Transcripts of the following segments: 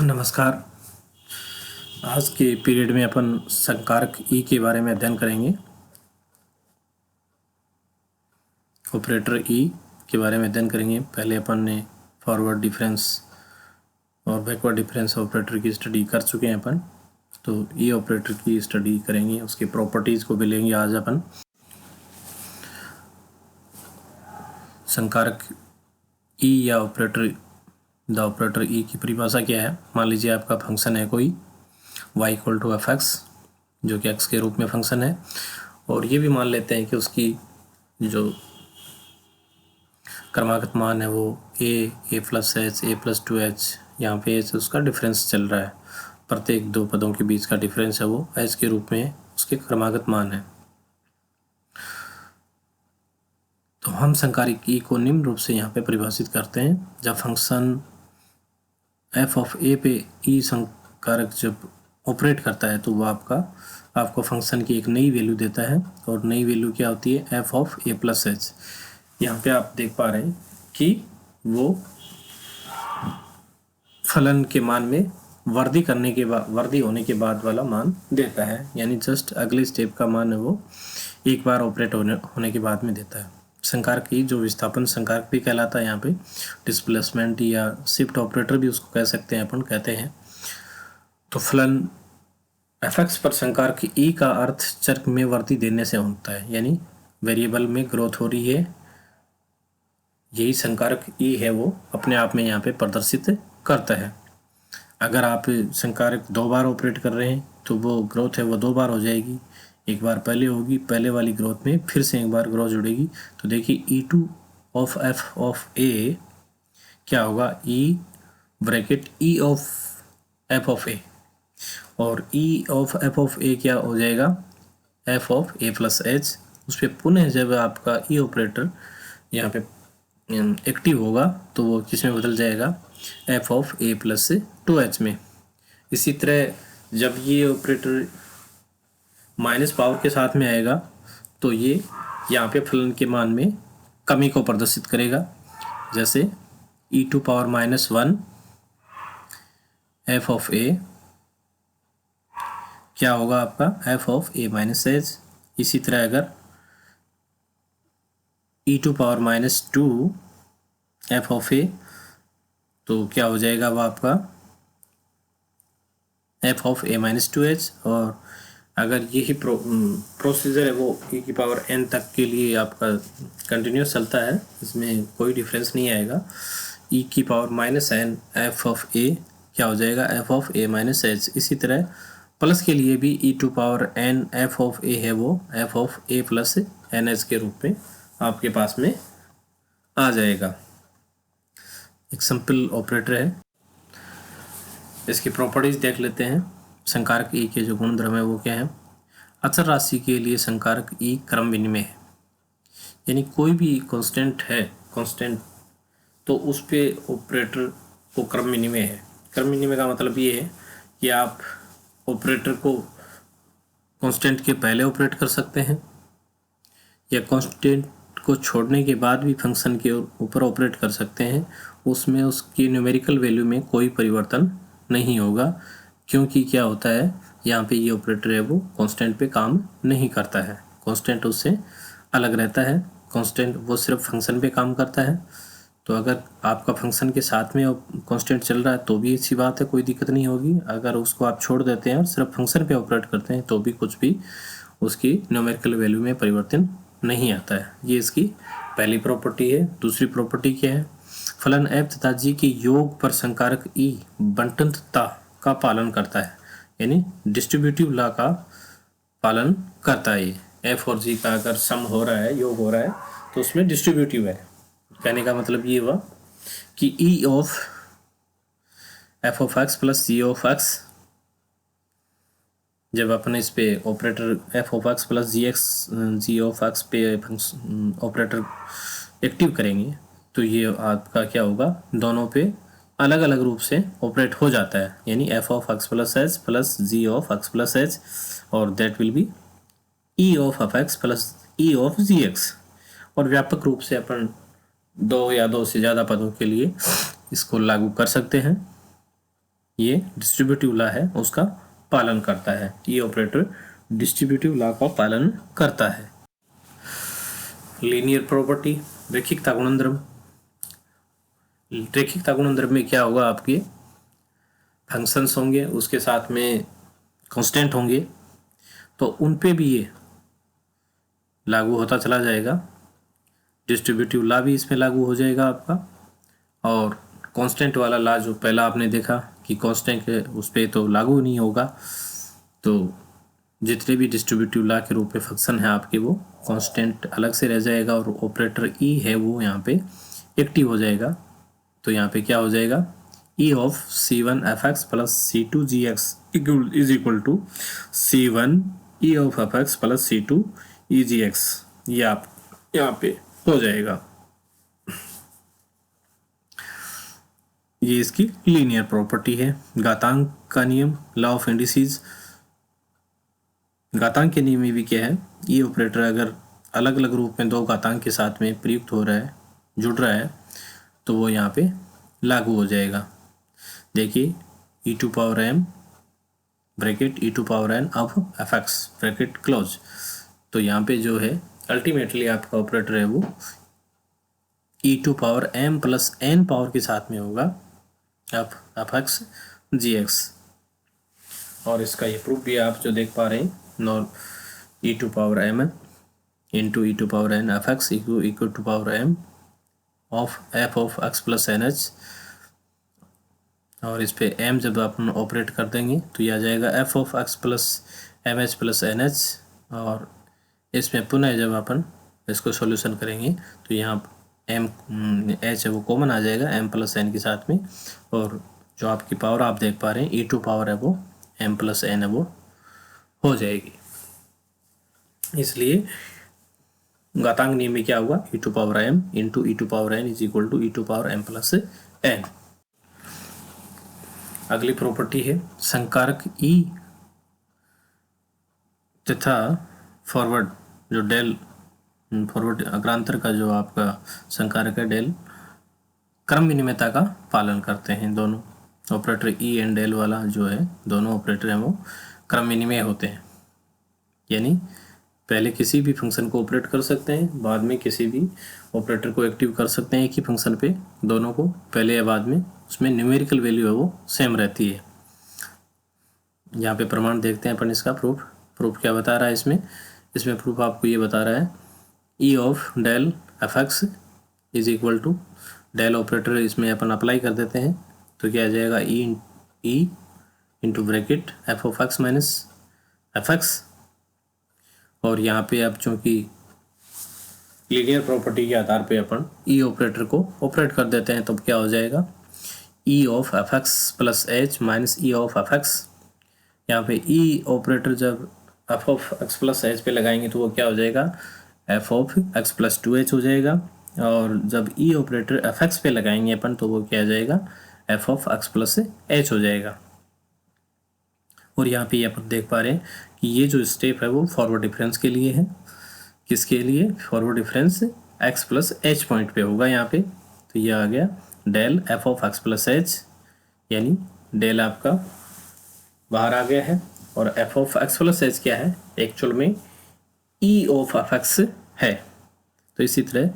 नमस्कार। आज के पीरियड में अपन संकारक ई के बारे में अध्ययन करेंगे। ऑपरेटर ई के बारे में अध्ययन करेंगे। पहले अपन ने फॉरवर्ड डिफरेंस और बैकवर्ड डिफरेंस ऑपरेटर की स्टडी कर चुके हैं अपन, तो ई ऑपरेटर की स्टडी करेंगे, उसकी प्रॉपर्टीज़ को भी लेंगे आज अपन। संकारक ई या द ऑपरेटर ई की परिभाषा क्या है। मान लीजिए आपका फंक्शन है कोई y = f(x), जो कि x के रूप में फंक्शन है, और ये भी मान लेते हैं कि उसकी जो क्रमागत मान है वो a + h, a + 2h, यहाँ पे h उसका डिफरेंस चल रहा है। प्रत्येक दो पदों के बीच का डिफरेंस है वो h के रूप में उसके क्रमागत मान है। तो हम संकारक ई को निम्न रूप से यहाँ पे परिभाषित करते हैं। जब फंक्शन f ऑफ a पे ई संकारक जब ऑपरेट करता है तो वो आपको फंक्शन की एक नई वैल्यू देता है, और नई वैल्यू क्या होती है, f ऑफ a + h। यहाँ पे आप देख पा रहे हैं कि वो फलन के मान में वृद्धि होने के बाद वाला मान देता है, यानी जस्ट अगले स्टेप का मान है वो एक बार ऑपरेट होने के बाद में देता है। संकारक की जो विस्थापन संकारक भी कहलाता है, यहाँ पे डिस्प्लेसमेंट या शिफ्ट ऑपरेटर भी उसको कह सकते हैं, अपन कहते हैं। तो फलन f(x) पर संकारक ई का अर्थ चर में वृद्धि देने से होता है, यानी वेरिएबल में ग्रोथ हो रही है, यही संकारक ई है वो अपने आप में यहाँ पे प्रदर्शित करता है। अगर आप संकारक दो बार ऑपरेट कर रहे हैं तो वो ग्रोथ है वो दो बार हो जाएगी, एक बार पहले होगी, पहले वाली ग्रोथ में फिर से एक बार ग्रोथ जुड़ेगी। तो देखिए e2 of f of a क्या होगा, e of f of a, और e of f of a क्या हो जाएगा, f ऑफ a + h। उस पर पुनः जब आपका e ऑपरेटर यहाँ पे एक्टिव होगा तो वो किस में बदल जाएगा, f ऑफ a + 2h में। इसी तरह जब ये ऑपरेटर माइनस पावर के साथ में आएगा तो ये यहाँ पे फलन के मान में कमी को प्रदर्शित करेगा, जैसे e⁻⁻1 f ऑफ a क्या होगा आपका, f ऑफ a - h। इसी तरह अगर e⁻⁻2 f ऑफ a तो क्या हो जाएगा वो आपका f ऑफ a - 2h। और अगर यही प्रोसीजर है वो e⁻n तक के लिए आपका कंटिन्यूस चलता है, इसमें कोई डिफरेंस नहीं आएगा। e⁻n f ऑफ a क्या हो जाएगा, f ऑफ a - h। इसी तरह प्लस के लिए भी e⁻n f ऑफ a है वो f ऑफ a + nh के रूप में आपके पास में आ जाएगा। एक सिंपल ऑपरेटर है, इसकी प्रॉपर्टीज देख लेते हैं। संकारक ई के जो गुणधर्म है वो क्या है। अचर राशि के लिए संकारक ई क्रम विनिमय है, यानी कोई भी कांस्टेंट है, कांस्टेंट, तो उस पे ऑपरेटर को क्रम विनिमय है। क्रम विनिमय का मतलब ये है कि आप ऑपरेटर को कांस्टेंट के पहले ऑपरेट कर सकते हैं, या कांस्टेंट को छोड़ने के बाद भी फंक्शन के ऊपर ऑपरेट कर सकते हैं। उसमें उसकी न्यूमेरिकल वैल्यू में कोई परिवर्तन नहीं होगा, क्योंकि क्या होता है यहाँ पे ये ऑपरेटर है वो कांस्टेंट पे काम नहीं करता है, कांस्टेंट उससे अलग रहता है। कांस्टेंट वो सिर्फ फंक्शन पे काम करता है। तो अगर आपका फंक्शन के साथ में कांस्टेंट चल रहा है तो भी अच्छी बात है, कोई दिक्कत नहीं होगी। अगर उसको आप छोड़ देते हैं और सिर्फ फंक्शन पे ऑपरेट करते हैं तो भी कुछ भी उसकी न्यूमेरिकल वैल्यू में परिवर्तन नहीं आता है। ये इसकी पहली प्रॉपर्टी है। दूसरी प्रॉपर्टी क्या है, फलन f तथा g के योग पर संकारक ई बंटनता का पालन करता है, यानी डिस्ट्रीब्यूटिव लॉ का पालन करता है। ये f और g का अगर सम हो रहा है, योग हो रहा है, तो उसमें डिस्ट्रीब्यूटिव है। कहने का मतलब ये हुआ कि e of f of x + g of x, जब अपन इस पे operator f of x + g of x पे ऑपरेटर एक्टिव करेंगे तो ये आपका क्या होगा, दोनों पे अलग अलग रूप से ऑपरेट हो जाता है, यानी f of x + h + g of x + h, और that will be e of f(x) + e of gx। और व्यापक रूप से अपन दो या दो से ज़्यादा पदों के लिए इसको लागू कर सकते हैं। ये डिस्ट्रीब्यूटिव लॉ है उसका पालन करता है। ये ऑपरेटर डिस्ट्रीब्यूटिव लॉ का पालन करता है। लीनियर प्रॉपर्टी, रैखिकता गुणनद्रम। रैखिकता गुणनद्रम में क्या होगा, आपके फंक्शंस होंगे, उसके साथ में कांस्टेंट होंगे, तो उन पे भी ये लागू होता चला जाएगा। डिस्ट्रीब्यूटिव लॉ भी इसमें लागू हो जाएगा आपका। और कांस्टेंट वाला लॉ जो पहला आपने देखा कि कांस्टेंट उस पर तो लागू नहीं होगा, तो जितने भी डिस्ट्रीब्यूटिव लॉ के रूप में फंक्शन है आपके, वो कांस्टेंट अलग से रह जाएगा और ऑपरेटर ई है वो यहाँ पे एक्टिव हो जाएगा। तो यहाँ पे क्या हो जाएगा, E of C1f(x) plus C2g(x) is equal to C1 E of f(x) plus C2 EG(x). ये आप यहाँ पे हो जाएगा। ये इसकी लीनियर प्रॉपर्टी है। घातांक का नियम, लॉ ऑफ इंडिसेस। घातांक के नियम में भी क्या है, ये ऑपरेटर अगर अलग अलग रूप में दो घातांक के साथ में प्रयुक्त हो रहा है, जुड़ रहा है, तो वो यहाँ पे लागू हो जाएगा। देखिए e⁴m bracket e⁴n of f(x) bracket close. तो यहाँ पे जो है अल्टीमेटली आपका ऑपरेटर है वो e⁴m प्लस n पावर के साथ में होगा ऑफ f(x) g(x). और इसका ये प्रूफ भी आप जो देख पा रहे हैं, नॉर e⁴m into e⁴n f(x) equal to power m of f of x plus NH। और इस पे m जब अपन ऑपरेट कर देंगे तो ये आ जाएगा f of x plus MH plus NH। और इसमें पुनः जब अपन इसको सॉल्यूशन करेंगे तो यहाँ m h है वो कॉमन आ जाएगा m प्लस n के साथ में। और जो आपकी पावर आप देख पा रहे हैं e⁴ है वो m प्लस n है वो हो जाएगी। इसलिए घातांक नियम में क्या हुआ, e⁴m into e⁴n is equal to e⁴m plus n। अगली प्रॉपर्टी है संकारक E तथा फॉरवर्ड जो डेल फॉरवर्ड अग्रांतर का जो आपका संकारक है डेल क्रम विनिमयता का पालन करते हैं। दोनों ऑपरेटर E एंड डेल वाला जो है, दोनों ऑपरेटर हैं वो क्रम विनिमय होते हैं। यानी पहले किसी भी फंक्शन को ऑपरेट कर सकते हैं, बाद में किसी भी ऑपरेटर को एक्टिव कर सकते हैं एक ही फंक्शन पे। दोनों को पहले या बाद में उसमें न्यूमेरिकल वैल्यू है वो सेम रहती है। यहाँ पे प्रमाण देखते हैं अपन इसका प्रूफ क्या बता रहा है इसमें प्रूफ आपको ये बता रहा है E of del f(x) is equal to del operator इसमें अपन अप्लाई कर देते हैं तो क्या आ जाएगा E into bracket f of x minus f(x). और यहाँ पे अब चूँकि लीनियर प्रॉपर्टी के आधार पे अपन ई ऑपरेटर को ऑपरेट कर देते हैं तो क्या हो जाएगा, E of f(x) plus h minus E of f(x). यहाँ पे ई ऑपरेटर जब f of x plus h पे लगाएंगे तो वो क्या हो जाएगा, f of x plus 2h हो जाएगा। और जब ई ऑपरेटर f(x) पे लगाएंगे अपन तो वो क्या आ जाएगा, f of x plus h हो जाएगा। और यहाँ पे अपन देख पा रहे हैं कि ये जो स्टेप है वो फॉरवर्ड डिफरेंस के लिए है। किसके लिए, forward difference x plus h point पे होगा यहाँ पे। तो ये आ गया del f of x plus h, यानी डेल आपका बाहर आ गया है और f of x plus h क्या है, एक्चुअल में e ऑफ f(x) है। तो इसी तरह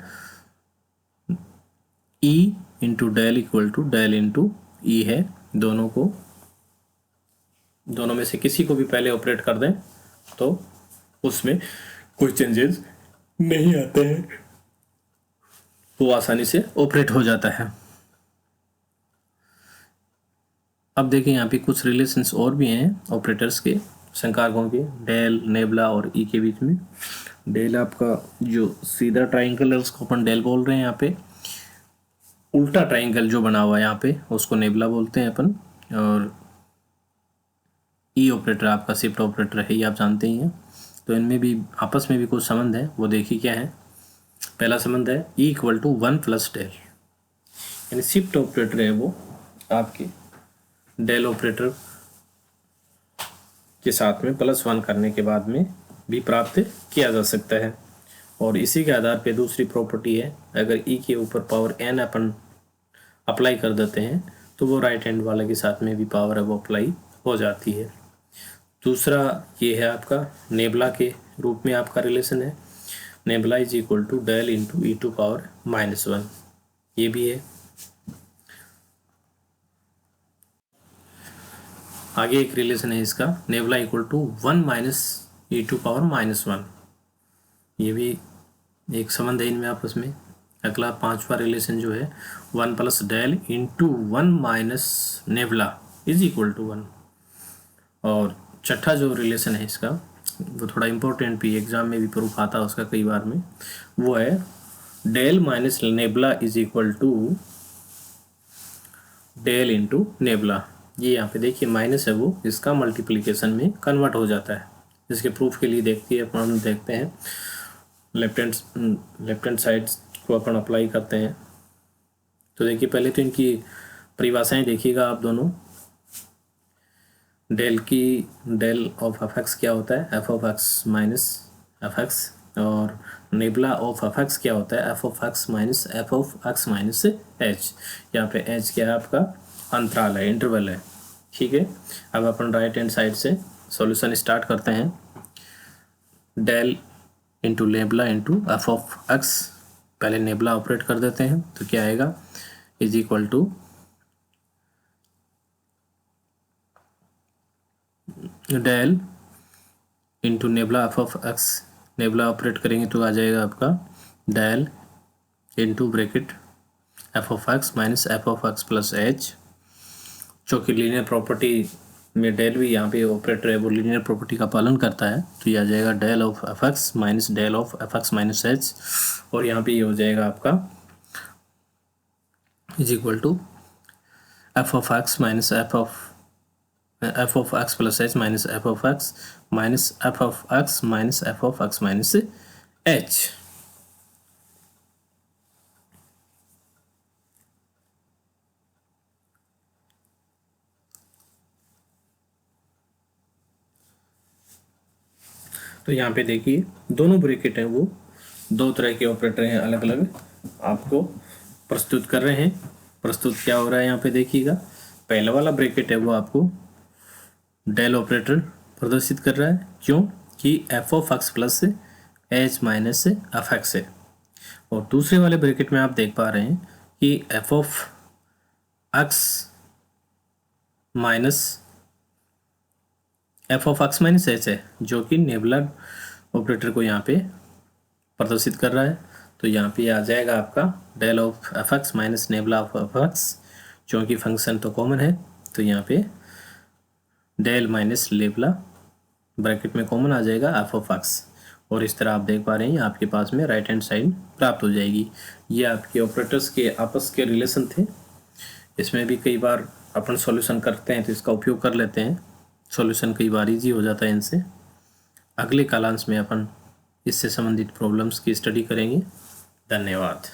e into del equal to del into e है। दोनों में से किसी को भी पहले ऑपरेट कर दें तो उसमें कोई चेंजेस नहीं आते हैं, वो आसानी से ऑपरेट हो जाता है। अब देखिए यहाँ पे कुछ रिलेशंस और भी हैं ऑपरेटर्स के, संकारकों के, डेल, नेबुला और ई के बीच में। डेल आपका जो सीधा ट्राइंगल है उसको अपन डेल बोल रहे हैं, यहाँ पे उल्टा ट्राइंगल जो बना हुआ है यहाँ पे उसको नेबुला बोलते हैं अपन। और ई ऑपरेटर आपका शिफ्ट ऑपरेटर है, ये आप जानते ही हैं। तो इनमें भी आपस में भी कुछ संबंध है, वो देखिए क्या है। पहला संबंध है E equal to 1 plus del, यानी शिफ्ट ऑपरेटर है वो आपके डेल ऑपरेटर के साथ में +1 करने के बाद में भी प्राप्त किया जा सकता है। और इसी के आधार पे दूसरी प्रॉपर्टी है, अगर ई के ऊपर पावर n अपन अप्लाई कर देते हैं तो वो राइट हैंड वाले के साथ में भी पावर है वो अप्लाई हो जाती है। दूसरा ये है आपका नेबला के रूप में आपका रिलेशन है, nabla is equal to del into E to power -1, ये भी है। आगे एक रिलेशन है इसका, nabla equal to 1 minus E to power -1, ये भी एक संबंध है इनमें आपस में। अगला पांचवा रिलेशन जो है 1 plus del into 1 minus nabla is equal to 1। और छठा जो रिलेशन है इसका वो थोड़ा इम्पोर्टेंट भी, एग्जाम में भी प्रूफ आता है उसका कई बार में, वो है del minus nabla is equal to del into nabla. ये यहाँ पे देखिए माइनस है वो इसका मल्टीप्लिकेशन में कन्वर्ट हो जाता है। इसके प्रूफ के लिए हम देखते हैं, लेफ्ट हैंड साइड को अपन अप्लाई करते हैं। तो देखिए पहले तो इनकी परिभाषाएं देखिएगा आप दोनों। डेल ऑफ एफ एक्स क्या होता है, F of x minus F x, और नेबला ऑफ एफ एक्स क्या होता है, F of x minus F of x minus H. यहाँ पे एच क्या है आपका अंतराल है, इंटरवल है, ठीक है। अब अपन राइट हैंड साइड से सॉल्यूशन स्टार्ट करते हैं। Del into nabla into F of x, पहले नेबला ऑपरेट कर देते हैं तो क्या आएगा, is equal to del into nabla F of x, nabla operate करेंगे तो आ जाएगा आपका del into bracket F of x minus F of x plus h, जो कि लीनियर प्रॉपर्टी में डेल भी यहाँ पे ऑपरेटर है वो लीनियर प्रॉपर्टी का पालन करता है। तो ये आ जाएगा del of F x minus del of F x minus h, और यहाँ पे ये हो जाएगा आपका is equal to F of x minus F of x plus h minus F of x minus F of x minus F of x minus h. तो यहाँ पे देखिए दोनों ब्रैकेट हैं वो दो तरह के ऑपरेटर हैं, अलग अलग आपको प्रस्तुत कर रहे हैं। प्रस्तुत क्या हो रहा है यहाँ पे देखिएगा, पहला वाला ब्रैकेट है वो आपको डेल ऑपरेटर प्रदर्शित कर रहा है, क्यों कि F of x plus h minus F x है। और दूसरे वाले ब्रैकेट में आप देख पा रहे हैं कि F of x minus F of x minus H है, जो कि नेबला ऑपरेटर को यहाँ पे प्रदर्शित कर रहा है। तो यहाँ पे आ जाएगा आपका del of F x minus nabla of F x, क्योंकि फंक्शन तो कॉमन है तो यहाँ पे डेल माइनस नेबला ब्रैकेट में कॉमन आ जाएगा एफ ऑफ एक्स, और इस तरह आप देख पा रहे हैं आपके पास में राइट हैंड साइड प्राप्त हो जाएगी। ये आपके ऑपरेटर्स के आपस के रिलेशन थे। इसमें भी कई बार अपन सॉल्यूशन करते हैं तो इसका उपयोग कर लेते हैं, सॉल्यूशन कई बार इजी हो जाता है इनसे। अगले कालांश में अपन इससे संबंधित प्रॉब्लम्स की स्टडी करेंगे। धन्यवाद।